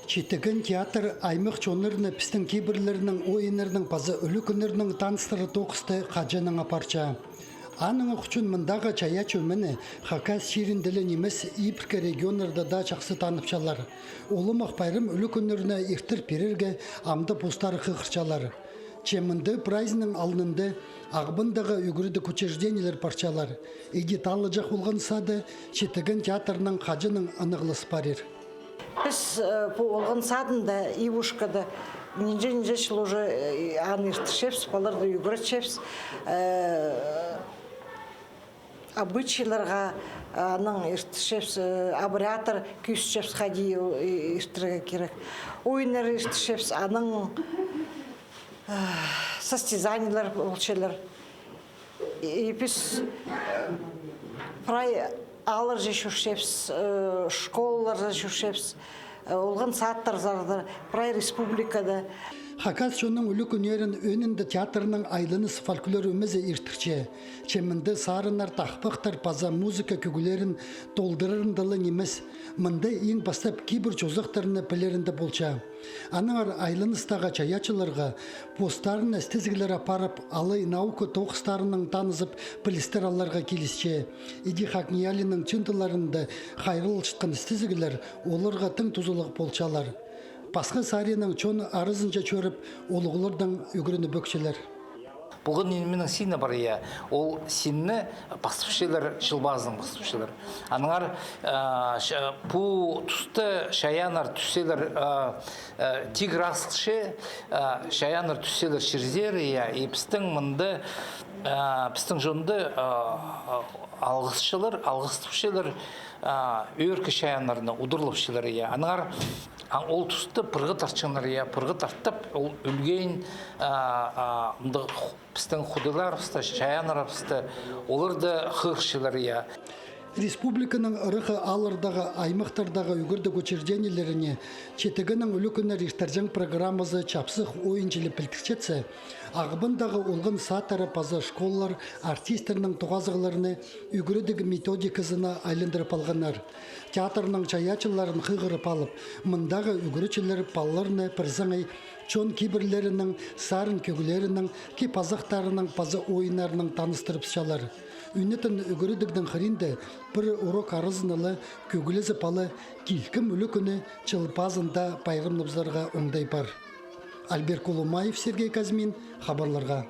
Читеген театр аймық чонырны пістің кейбірлерінің ойынырның пазы өлі күнірінің таныстыры тоқысты қажының апарча. Аның ұқчын мұндағы чая чөміні хакас шерінділі немес ипіркі регионырда да чақсы таныпчалар. Олым ақпайрым өлі күніріне ертір перерге амды постары қықырчалар. Чемінді прайзының алынынды ағбындағы үгірді көчерденелер парчалар. Иди талы жақ болған сады Читеген театрының қажының анығлысы парер. Біз олған садында, ивушкада, нинже жыл уже аны иртішепс, баларды үгіретшепс, обычайларға аның иртішепс, абриатор күйсішепс хади иртіреге керек. Ойынар иртішепс, аның состязаниялар болчелер. И біз прай алыр же жүршепс, школалар же жүршепс, олған саттар зарды, прай республикада. Хакас шоның үлі күнерін өнінді театрының айлыныс фольклор өмізі ертірче. Чемінді сарынар тақпықтар паза музыка көгілерін толдырырындылы немес. Мынды ең бастап кейбір чозықтарыны пілерінді болча. Аныңар айлыныстаға чаячыларға постарын әстізгілер апарып, алы наука тоқыстарының танызып пілістер алларға келісче. Иди Хакниялінің чынтыларында қайрыл шытқын әстізгілер оларға тың тұзылық болчалар. Пасқа сарының чон арызынша чөріп, олығылырдан үгіріні бөкшелер. Бұғын менің сині бар иә. Ол сині бастықшылар, жылбазының бастықшылар. Аныңар бұл тұсты шаянар түселер тигр асықшы, шаянар түселер шырзер иә. Епістің мұнды, пістің жонды алғыстықшылар, өркі шаянарына ұдырлықшылар иә. Аныңар ол тұсты пырғы тартшынлар иә, пырғы тарттып, ол үлген біздің құдылар, шаянар, оларды қыршылар иә. Республиканың ұрықы алырдағы аймақтардағы үгірді көчерденелеріне Читегенің үлі күнер ертаржан программазы чапсық ойынчылы пілтікчетсе, ағыбындағы олғын сатары паза школалар артистерінің тұғазығыларыны үгірдігі методикасына айлындырып алғанар. Театрның чаячыларын қығырып алып, мұндағы үгірічілер палларыны пірзаңай чон кейбірлерінің, сарын көгілерінің, ки пазақтарының паза ойынарының таныстырып шалар. Үнетін үгірідігдің қырынды бір урок арызынылы көгілі зіпалы келкім үлі күні чылпазында пайғым нұбзарға оңдай бар. Альбер Колумаев, Сергей Казмин, хабарларға.